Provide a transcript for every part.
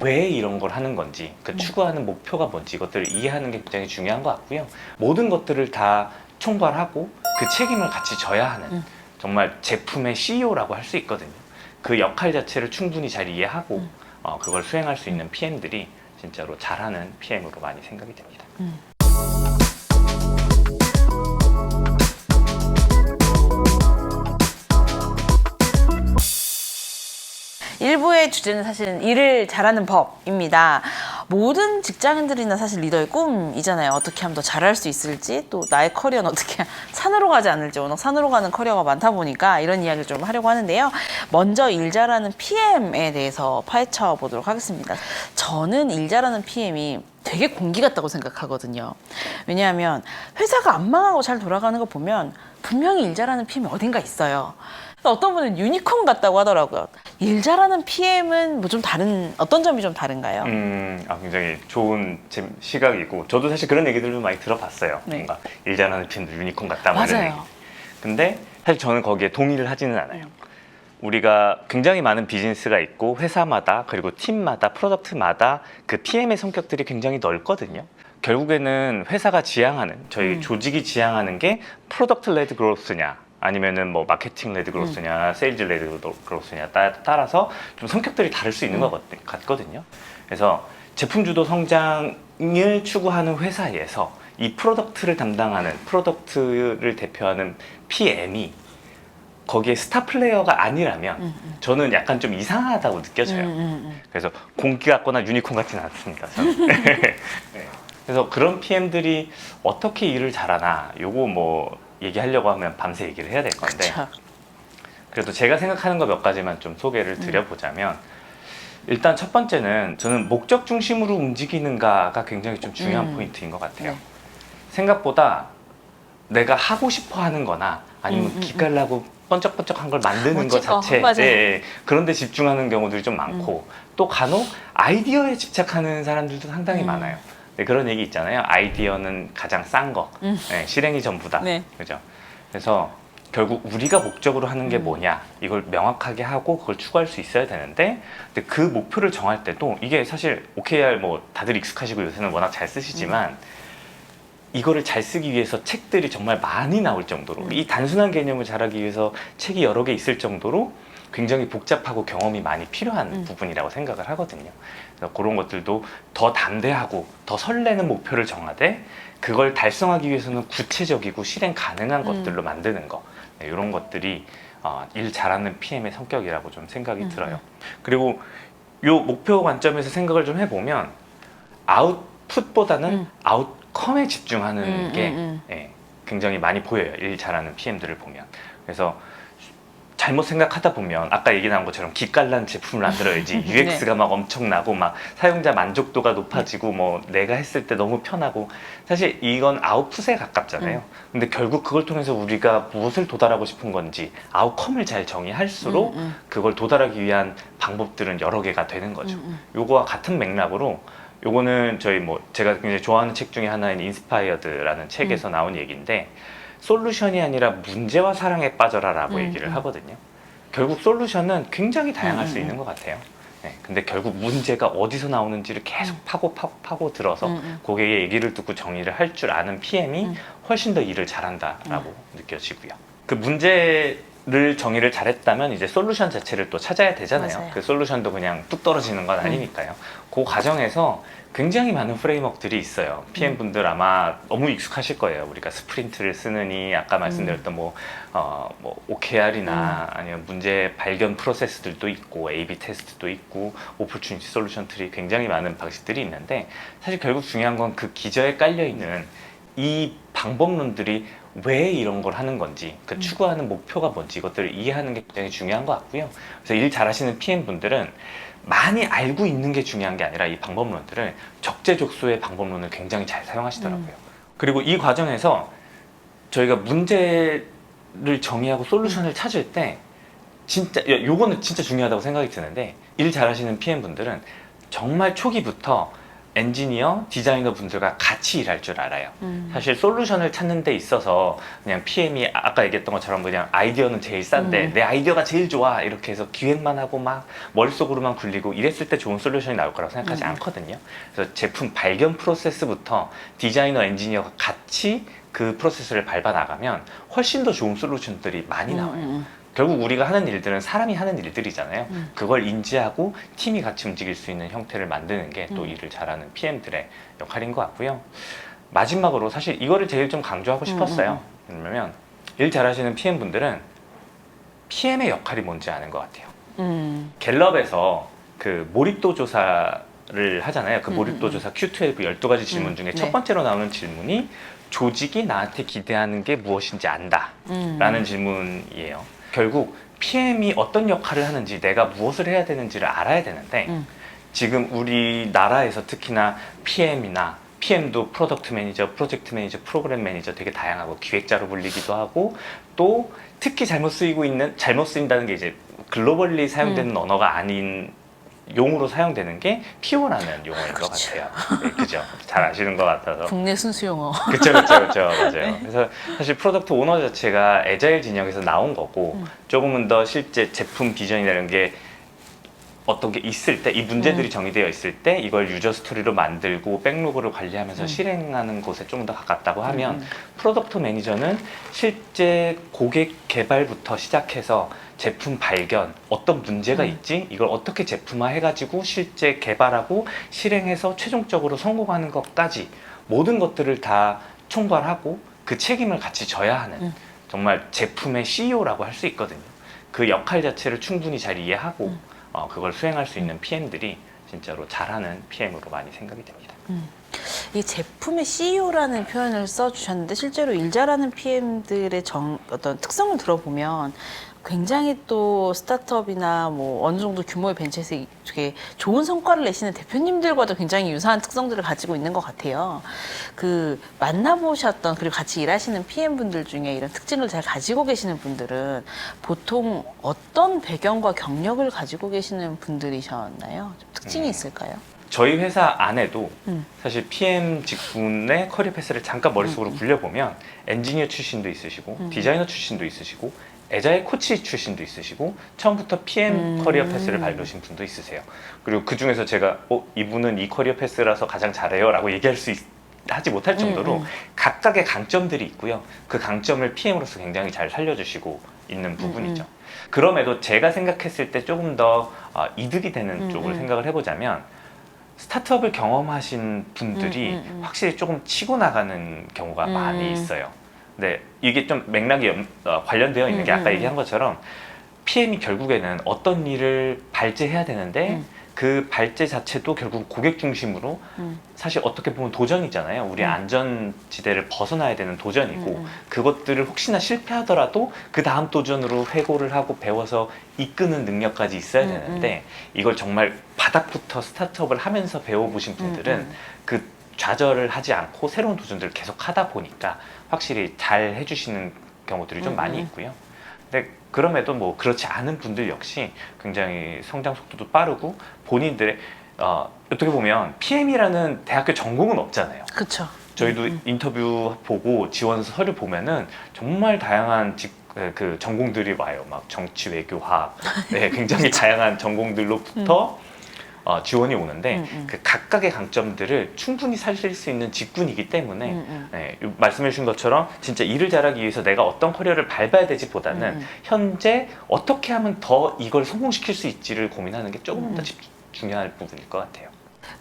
왜 이런 걸 하는 건지, 그 추구하는 목표가 뭔지 이것들을 이해하는 게 굉장히 중요한 것 같고요. 모든 것들을 다 총괄하고 그 책임을 같이 져야 하는 정말 제품의 CEO라고 할 수 있거든요. 그 역할 자체를 충분히 잘 이해하고 그걸 수행할 수 있는 PM들이 진짜로 잘하는 PM으로 많이 생각이 됩니다. 일부의 주제는 사실은 일을 잘하는 법입니다. 모든 직장인들이나 사실 리더의 꿈이잖아요. 어떻게 하면 더 잘할 수 있을지, 또 나의 커리어는 어떻게 산으로 가지 않을지, 워낙 산으로 가는 커리어가 많다 보니까 이런 이야기를 좀 하려고 하는데요. 먼저 일 잘하는 PM에 대해서 파헤쳐 보도록 하겠습니다. 저는 일 잘하는 PM이 되게 공기 같다고 생각하거든요. 왜냐하면 회사가 안 망하고 잘 돌아가는 거 보면 분명히 일 잘하는 PM이 어딘가 있어요. 어떤 분은 유니콘 같다고 하더라고요. 일 잘하는 PM은 뭐 좀 다른, 어떤 점이 좀 다른가요? 굉장히 좋은 시각이고, 저도 사실 그런 얘기들을 많이 들어봤어요. 네. 뭔가 일 잘하는 PM들 유니콘 같다, 뭐 이런 얘기. 맞아요. 근데 사실 저는 거기에 동의를 하지는 않아요. 우리가 굉장히 많은 비즈니스가 있고 회사마다 그리고 팀마다 프로덕트마다 그 PM의 성격들이 굉장히 넓거든요. 결국에는 회사가 지향하는, 저희 조직이 지향하는 게 프로덕트 레드 그로스냐 아니면은 뭐 마케팅 레드 그로스냐 세일즈 레드 그로스냐 따라서 좀 성격들이 다를 수 있는 것 같거든요. 그래서 제품 주도 성장을 추구하는 회사에서 이 프로덕트를 담당하는, 프로덕트를 대표하는 PM이 거기에 스타 플레이어가 아니라면 저는 약간 좀 이상하다고 느껴져요. 그래서 공기 같거나 유니콘 같지는 않습니다, 저는. 네. 그래서 그런 PM들이 어떻게 일을 잘하나, 요거 뭐 얘기하려고 하면 밤새 얘기를 해야 될 건데, 그쵸. 그래도 제가 생각하는 거 몇 가지만 좀 소개를 드려보자면, 일단 첫 번째는 저는 목적 중심으로 움직이는가가 굉장히 좀 중요한 포인트인 것 같아요. 네. 생각보다 내가 하고 싶어 하는 거나 아니면 기깔나고 번쩍번쩍한 걸 만드는 것 자체, 맞아요. 그런 데 집중하는 경우들이 좀 많고, 또 간혹 아이디어에 집착하는 사람들도 상당히 많아요. 네, 그런 얘기 있잖아요. 아이디어는 가장 싼 거, 네, 실행이 전부다. 네. 그죠? 그래서 결국 우리가 목적으로 하는 게 뭐냐, 이걸 명확하게 하고 그걸 추구할 수 있어야 되는데, 근데 그 목표를 정할 때도 이게 사실 OKR 뭐 다들 익숙하시고 요새는 워낙 잘 쓰시지만 이거를 잘 쓰기 위해서 책들이 정말 많이 나올 정도로, 이 단순한 개념을 잘하기 위해서 책이 여러 개 있을 정도로 굉장히 복잡하고 경험이 많이 필요한 부분이라고 생각을 하거든요. 그래서 그런 것들도 더 담대하고 더 설레는 목표를 정하되 그걸 달성하기 위해서는 구체적이고 실행 가능한 것들로 만드는 거, 네, 이런 것들이 일 잘하는 PM의 성격이라고 좀 생각이 들어요. 그리고 요 목표 관점에서 생각을 좀 해보면 아웃풋보다는 아웃컴에 집중하는 게 예, 굉장히 많이 보여요. 일 잘하는 PM들을 보면. 그래서 잘못 생각하다 보면 아까 얘기 나온 것처럼 기깔난 제품을 만들어야지 UX가 막 엄청나고 막 사용자 만족도가 높아지고 뭐 내가 했을 때 너무 편하고, 사실 이건 아웃풋에 가깝잖아요. 근데 결국 그걸 통해서 우리가 무엇을 도달하고 싶은 건지 아웃컴을 잘 정의할수록 그걸 도달하기 위한 방법들은 여러 개가 되는 거죠. 요거와 같은 맥락으로, 요거는 저희 뭐 제가 굉장히 좋아하는 책 중에 하나인 인스파이어드라는 책에서 나온 얘기인데, 솔루션이 아니라 문제와 사랑에 빠져라라고 얘기를 하거든요. 결국 솔루션은 굉장히 다양할 수 있는 것 같아요. 네, 근데 결국 문제가 어디서 나오는지를 계속 파고 들어서 고객의 얘기를 듣고 정의를 할 줄 아는 PM이 훨씬 더 일을 잘한다라고 느껴지고요. 그 문제를 정의를 잘했다면 이제 솔루션 자체를 또 찾아야 되잖아요. 맞아요. 그 솔루션도 그냥 뚝 떨어지는 건 아니니까요. 그 과정에서 굉장히 많은 프레임워크들이 있어요. PM분들 아마 너무 익숙하실 거예요. 우리가 스프린트를 쓰느니, 아까 말씀드렸던 뭐 OKR이나 아니면 문제 발견 프로세스들도 있고, A/B 테스트도 있고, 오퍼튜니티 솔루션 트리, 굉장히 많은 방식들이 있는데, 사실 결국 중요한 건 그 기저에 깔려있는 이 방법론들이 왜 이런 걸 하는 건지, 그 추구하는 목표가 뭔지 이것들을 이해하는 게 굉장히 중요한 것 같고요. 그래서 일 잘하시는 PM분들은 많이 알고 있는 게 중요한 게 아니라 이 방법론들을 적재적소의 방법론을 굉장히 잘 사용하시더라고요. 그리고 이 과정에서 저희가 문제를 정의하고 솔루션을 찾을 때 진짜 요거는 진짜 중요하다고 생각이 드는데, 일 잘하시는 PM분들은 정말 초기부터 엔지니어, 디자이너 분들과 같이 일할 줄 알아요. 사실 솔루션을 찾는 데 있어서 그냥 PM이 아까 얘기했던 것처럼 그냥 아이디어는 제일 싼데 내 아이디어가 제일 좋아 이렇게 해서 기획만 하고 막 머릿속으로만 굴리고 이랬을 때 좋은 솔루션이 나올 거라고 생각하지 않거든요. 그래서 제품 발견 프로세스부터 디자이너, 엔지니어가 같이 그 프로세스를 밟아 나가면 훨씬 더 좋은 솔루션들이 많이 나와요. 결국 우리가 하는 일들은 사람이 하는 일들이잖아요. 그걸 인지하고 팀이 같이 움직일 수 있는 형태를 만드는 게 또 일을 잘하는 PM들의 역할인 것 같고요. 마지막으로 사실 이거를 제일 좀 강조하고 싶었어요. 왜냐면 일 잘하시는 PM분들은 PM의 역할이 뭔지 아는 것 같아요. 갤럽에서 그 몰입도 조사를 하잖아요. 그 몰입도 조사 Q12 12가지 질문 중에 첫 번째로 나오는 질문이 조직이 나한테 기대하는 게 무엇인지 안다 라는 질문이에요. 결국 PM이 어떤 역할을 하는지 내가 무엇을 해야 되는지를 알아야 되는데 지금 우리나라에서 특히나 PM도 프로덕트 매니저, 프로젝트 매니저, 프로그램 매니저 되게 다양하고 기획자로 불리기도 하고 또 특히 잘못 쓰인다는 게 이제 글로벌리 사용되는 언어가 아닌 용으로 사용되는 게 PO라는 용어인 것 같아요. 네, 그죠? 잘 아시는 것 같아서. 국내 순수 용어. 그쵸, 맞아요. 그래서 사실 프로덕트 오너 자체가 애자일 진영에서 나온 거고 조금은 더 실제 제품 비전이라는 게 어떤 게 있을 때, 이 문제들이 정의되어 있을 때 이걸 유저 스토리로 만들고 백로그를 관리하면서 실행하는 곳에 좀 더 가깝다고 하면 프로덕트 매니저는 실제 고객 개발부터 시작해서 제품 발견, 어떤 문제가 있지? 이걸 어떻게 제품화 해가지고 실제 개발하고 실행해서 최종적으로 성공하는 것까지 모든 것들을 다 총괄하고 그 책임을 같이 져야 하는 정말 제품의 CEO라고 할 수 있거든요. 그 역할 자체를 충분히 잘 이해하고 그걸 수행할 수 있는 PM들이 진짜로 잘하는 PM으로 많이 생각이 됩니다. 이 제품의 CEO라는 표현을 써주셨는데 실제로 일 잘하는 PM들의 어떤 특성을 들어보면 굉장히 또 스타트업이나 뭐 어느 정도 규모의 벤처에서 되게 좋은 성과를 내시는 대표님들과도 굉장히 유사한 특성들을 가지고 있는 것 같아요. 그 만나보셨던 그리고 같이 일하시는 PM분들 중에 이런 특징을 잘 가지고 계시는 분들은 보통 어떤 배경과 경력을 가지고 계시는 분들이셨나요? 좀 특징이 있을까요? 저희 회사 안에도 사실 PM 직군의 커리어 패스를 잠깐 머릿속으로 굴려보면 엔지니어 출신도 있으시고 디자이너 출신도 있으시고 애자일 코치 출신도 있으시고 처음부터 PM 커리어 패스를 밟으신 분도 있으세요. 그리고 그 중에서 제가 이분은 이 커리어 패스라서 가장 잘해요 라고 얘기할 하지 못할 정도로 각각의 강점들이 있고요. 그 강점을 PM으로서 굉장히 잘 살려주시고 있는 부분이죠. 그럼에도 제가 생각했을 때 조금 더 이득이 되는 쪽을 생각을 해보자면 스타트업을 경험하신 분들이 확실히 조금 치고 나가는 경우가 많이 있어요. 네, 이게 좀 맥락이 관련되어 있는 게 아까 얘기한 것처럼 PM이 결국에는 어떤 일을 발제해야 되는데 그 발제 자체도 결국 고객 중심으로 사실 어떻게 보면 도전이잖아요. 우리 안전지대를 벗어나야 되는 도전이고 그것들을 혹시나 실패하더라도 그 다음 도전으로 회고를 하고 배워서 이끄는 능력까지 있어야 되는데 이걸 정말 바닥부터 스타트업을 하면서 배워보신 분들은 그 좌절을 하지 않고 새로운 도전들을 계속 하다 보니까 확실히 잘 해주시는 경우들이 좀 많이 있고요. 근데 그럼에도 뭐 그렇지 않은 분들 역시 굉장히 성장 속도도 빠르고 본인들의 어떻게 보면 PM이라는 대학교 전공은 없잖아요. 그렇죠. 저희도 인터뷰 보고 지원 서류 보면은 정말 다양한 그 전공들이 와요. 막 정치, 외교학, 네, 굉장히 다양한 전공들로부터 지원이 오는데 그 각각의 강점들을 충분히 살릴 수 있는 직군이기 때문에 네, 말씀해 주신 것처럼 진짜 일을 잘하기 위해서 내가 어떤 커리어를 밟아야 될지 보다는 현재 어떻게 하면 더 이걸 성공시킬 수 있지를 고민하는 게 조금 더 중요한 부분일 것 같아요.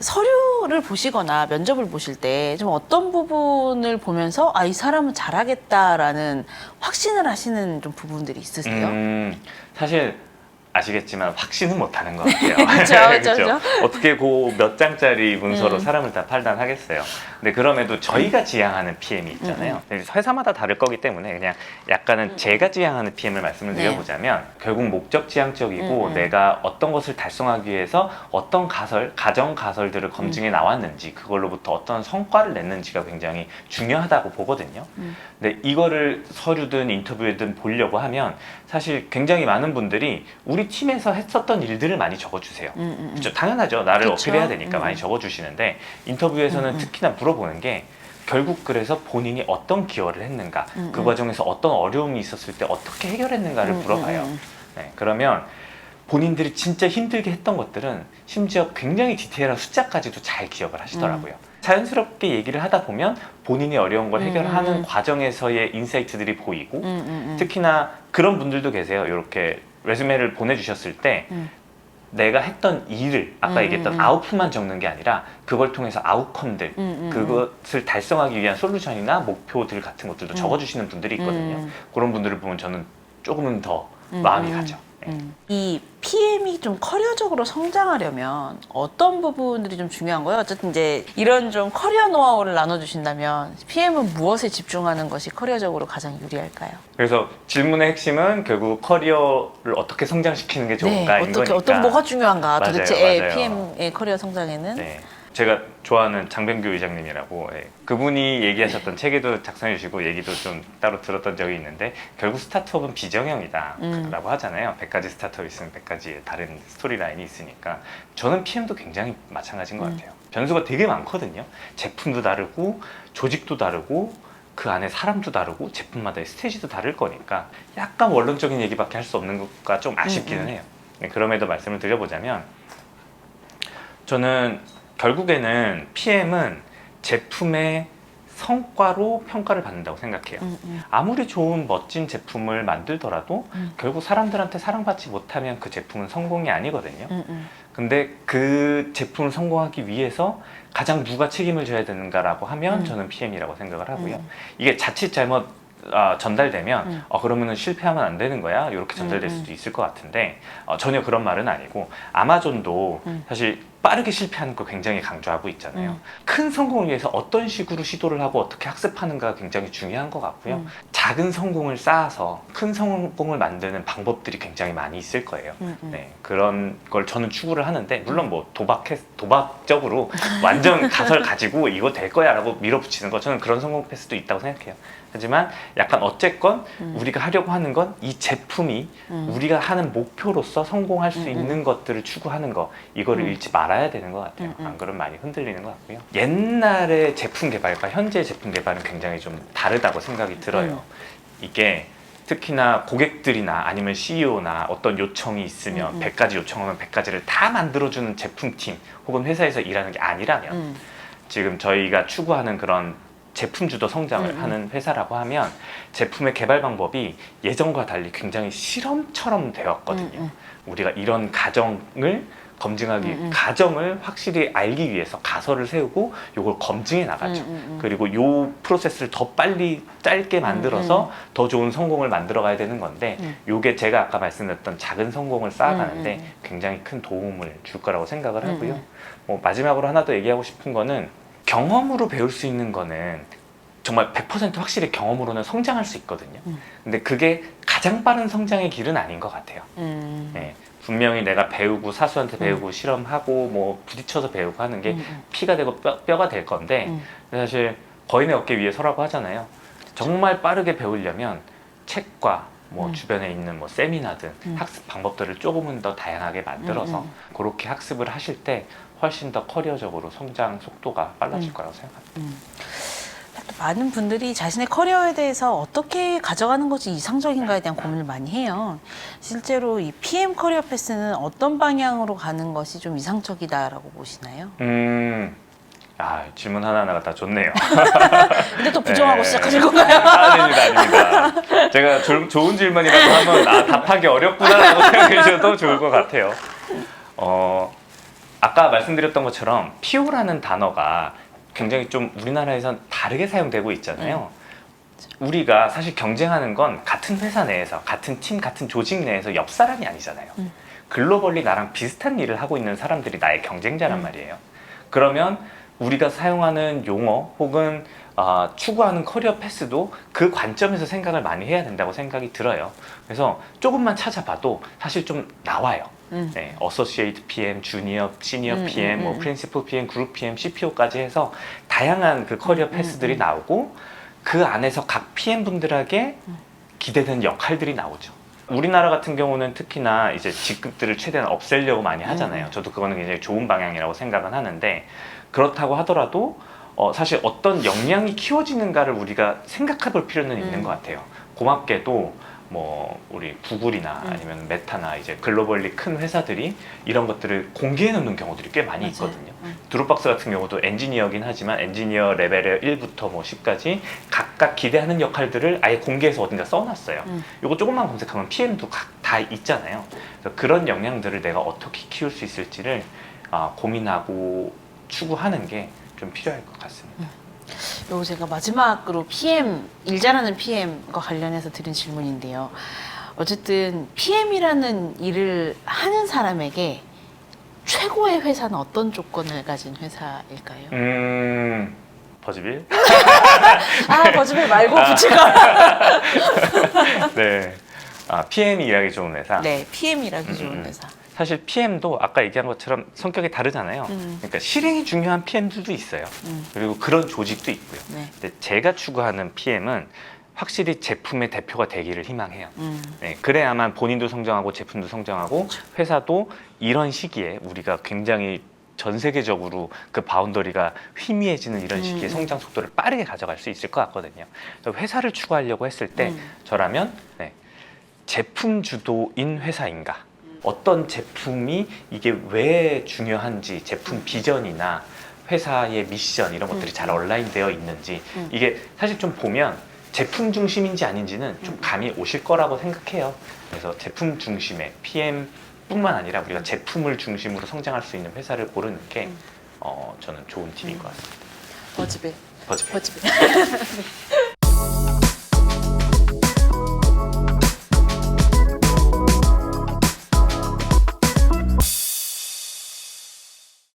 서류를 보시거나 면접을 보실 때 좀 어떤 부분을 보면서 이 사람은 잘하겠다라는 확신을 하시는 좀 부분들이 있으세요? 사실 아시겠지만 확신은 못하는 것 같아요. 그렇죠. 어떻게 그 몇 장짜리 문서로 사람을 다 판단하겠어요. 근데 그럼에도 저희가 지향하는 PM이 있잖아요. 회사마다 다를 거기 때문에 그냥 약간은 제가 지향하는 PM을 말씀을 드려보자면 결국 목적 지향적이고 내가 어떤 것을 달성하기 위해서 어떤 가정 가설들을 검증해 나왔는지 그걸로부터 어떤 성과를 냈는지가 굉장히 중요하다고 보거든요. 근데 이거를 서류든 인터뷰든 보려고 하면 사실 굉장히 많은 분들이 우리 우리 팀에서 했었던 일들을 많이 적어주세요. 그렇죠? 당연하죠. 나를 그쵸. 어필해야 되니까 많이 적어주시는데 인터뷰에서는 특히나 물어보는 게 결국 그래서 본인이 어떤 기여를 했는가, 그 과정에서 어떤 어려움이 있었을 때 어떻게 해결했는가를 물어봐요. 네, 그러면 본인들이 진짜 힘들게 했던 것들은 심지어 굉장히 디테일한 숫자까지도 잘 기억을 하시더라고요. 자연스럽게 얘기를 하다 보면 본인이 어려운 걸 해결하는 과정에서의 인사이트들이 보이고 특히나 그런 분들도 계세요. 이렇게 레주메를 보내주셨을 때 내가 했던 일을 아까 얘기했던 아웃풋만 적는 게 아니라 그걸 통해서 아웃컴들 그것을 달성하기 위한 솔루션이나 목표들 같은 것들도 적어주시는 분들이 있거든요. 그런 분들을 보면 저는 조금은 더 마음이 가죠. 이 PM이 좀 커리어적으로 성장하려면 어떤 부분들이 좀 중요한 거예요? 어쨌든 이제 이런 좀 커리어 노하우를 나눠주신다면 PM은 무엇에 집중하는 것이 커리어적으로 가장 유리할까요? 그래서 질문의 핵심은 결국 커리어를 어떻게 성장시키는 게 좋은가인 어떻게 거니까. 어떤 뭐가 중요한가? 맞아요, 도대체 맞아요. PM의 커리어 성장에는 네. 제가 좋아하는 장병규 의장님이라고 그분이 얘기하셨던 책에도 작성해 주시고 얘기도 좀 따로 들었던 적이 있는데 결국 스타트업은 비정형이다 라고 하잖아요. 100가지 스타트업이 있으면 100가지의 다른 스토리라인이 있으니까 저는 PM도 굉장히 마찬가지인 것 같아요. 변수가 되게 많거든요. 제품도 다르고 조직도 다르고 그 안에 사람도 다르고 제품마다의 스테이지도 다를 거니까 약간 원론적인 얘기밖에 할 수 없는 것과 좀 아쉽기는 해요. 네, 그럼에도 말씀을 드려보자면 저는 결국에는 PM은 제품의 성과로 평가를 받는다고 생각해요. 아무리 좋은 멋진 제품을 만들더라도 결국 사람들한테 사랑받지 못하면 그 제품은 성공이 아니거든요. 근데 그 제품을 성공하기 위해서 가장 누가 책임을 져야 되는가라고 하면 저는 PM이라고 생각을 하고요. 이게 자칫 잘못 전달되면 그러면은 실패하면 안 되는 거야 이렇게 전달될 수도 있을 것 같은데 전혀 그런 말은 아니고 아마존도 사실 빠르게 실패하는 걸 굉장히 강조하고 있잖아요. 큰 성공을 위해서 어떤 식으로 시도를 하고 어떻게 학습하는가가 굉장히 중요한 것 같고요. 작은 성공을 쌓아서 큰 성공을 만드는 방법들이 굉장히 많이 있을 거예요. 네, 그런 걸 저는 추구를 하는데 물론 뭐 도박적으로 완전 가설 가지고 이거 될 거야 라고 밀어붙이는 거 저는 그런 성공 패스도 있다고 생각해요. 하지만 약간 어쨌건 우리가 하려고 하는 건 이 제품이 우리가 하는 목표로서 성공할 수 있는 것들을 추구하는 거 이거를 잃지 말아야 되는 것 같아요. 안 그러면 많이 흔들리는 것 같고요. 옛날의 제품 개발과 현재의 제품 개발은 굉장히 좀 다르다고 생각이 들어요. 이게 특히나 고객들이나 아니면 CEO나 어떤 요청이 있으면 100가지 요청하면 100가지를 다 만들어주는 제품팀 혹은 회사에서 일하는 게 아니라면 지금 저희가 추구하는 그런 제품 주도 성장을 하는 회사라고 하면 제품의 개발 방법이 예전과 달리 굉장히 실험처럼 되었거든요. 우리가 이런 가정을 검증하기, 가정을 확실히 알기 위해서 가설을 세우고 이걸 검증해 나가죠. 그리고 이 프로세스를 더 빨리 짧게 만들어서 더 좋은 성공을 만들어 가야 되는 건데 이게 제가 아까 말씀드렸던 작은 성공을 쌓아가는데 굉장히 큰 도움을 줄 거라고 생각을 하고요. 마지막으로 하나 더 얘기하고 싶은 거는 경험으로 배울 수 있는 거는 정말 100% 확실히 경험으로는 성장할 수 있거든요. 근데 그게 가장 빠른 성장의 길은 아닌 것 같아요. 네, 분명히 내가 배우고 사수한테 배우고 실험하고 뭐 부딪혀서 배우고 하는 게 피가 되고 뼈가 될 건데 사실 거인의 어깨 위에 서라고 하잖아요. 정말 빠르게 배우려면 책과 뭐 주변에 있는 뭐 세미나든 학습 방법들을 조금은 더 다양하게 만들어서 그렇게 학습을 하실 때 훨씬 더 커리어적으로 성장 속도가 빨라질 거라고 생각합니다. 많은 분들이 자신의 커리어에 대해서 어떻게 가져가는 것이 이상적인가에 대한 고민을 많이 해요. 실제로 이 PM 커리어 패스는 어떤 방향으로 가는 것이 좀 이상적이다라고 보시나요? 질문 하나하나가 다 좋네요. 근데 또 부정하고 네. 시작하실 건가요? 아닙니다. 제가 좋은 질문이라고 하면 답하기 어렵구나라고 생각해 주셔도 좋을 것 같아요. 아까 말씀드렸던 것처럼 PO라는 단어가 굉장히 좀 우리나라에선 다르게 사용되고 있잖아요. 우리가 사실 경쟁하는 건 같은 회사 내에서, 같은 팀, 같은 조직 내에서 옆 사람이 아니잖아요. 글로벌리 나랑 비슷한 일을 하고 있는 사람들이 나의 경쟁자란 말이에요. 그러면 우리가 사용하는 용어 혹은 추구하는 커리어 패스도 그 관점에서 생각을 많이 해야 된다고 생각이 들어요. 그래서 조금만 찾아봐도 사실 좀 나와요. 네, 어소시에이트 PM, 주니어, 시니어 PM, 뭐 프린시플 PM, 그룹 PM, CPO까지 해서 다양한 그 커리어 패스들이 나오고 그 안에서 각 PM 분들에게 기대되는 역할들이 나오죠. 우리나라 같은 경우는 특히나 이제 직급들을 최대한 없애려고 많이 하잖아요. 저도 그거는 굉장히 좋은 방향이라고 생각은 하는데 그렇다고 하더라도 사실 어떤 역량이 키워지는가를 우리가 생각해 볼 필요는 있는 것 같아요. 고맙게도 뭐 우리 구글이나 아니면 메타나 이제 글로벌리 큰 회사들이 이런 것들을 공개해 놓는 경우들이 꽤 많이 맞아요. 있거든요. 드롭박스 같은 경우도 엔지니어긴 하지만 엔지니어 레벨의 1부터 뭐 10까지 각각 기대하는 역할들을 아예 공개해서 어딘가 써놨어요. 이거 조금만 검색하면 PM도 다 있잖아요. 그래서 그런 역량들을 내가 어떻게 키울 수 있을지를 고민하고 추구하는 게 좀 필요할 것 같습니다. 요 제가 마지막으로 PM, 일 잘하는 PM과 관련해서 드린 질문인데요. 어쨌든 PM이라는 일을 하는 사람에게 최고의 회사는 어떤 조건을 가진 회사일까요? 버즈빌? 버즈빌 말고 구체가. 네. PM이 일하기 좋은 회사. 네, PM이라기 좋은 회사. 사실 PM도 아까 얘기한 것처럼 성격이 다르잖아요. 그러니까 실행이 중요한 PM들도 있어요. 그리고 그런 조직도 있고요. 네. 근데 제가 추구하는 PM은 확실히 제품의 대표가 되기를 희망해요. 네, 그래야만 본인도 성장하고 제품도 성장하고 회사도 이런 시기에 우리가 굉장히 전 세계적으로 그 바운더리가 희미해지는 이런 시기에 성장 속도를 빠르게 가져갈 수 있을 것 같거든요. 그래서 회사를 추구하려고 했을 때 저라면 제품 주도인 회사인가? 어떤 제품이 이게 왜 중요한지 제품 비전이나 회사의 미션 이런 것들이 잘 온라인되어 있는지 이게 사실 좀 보면 제품 중심인지 아닌지는 좀 감이 오실 거라고 생각해요. 그래서 제품 중심의 PM뿐만 아니라 우리가 제품을 중심으로 성장할 수 있는 회사를 고르는 게 저는 좋은 팁인 것 같습니다. 버즈빌. 버즈빌. 버즈빌.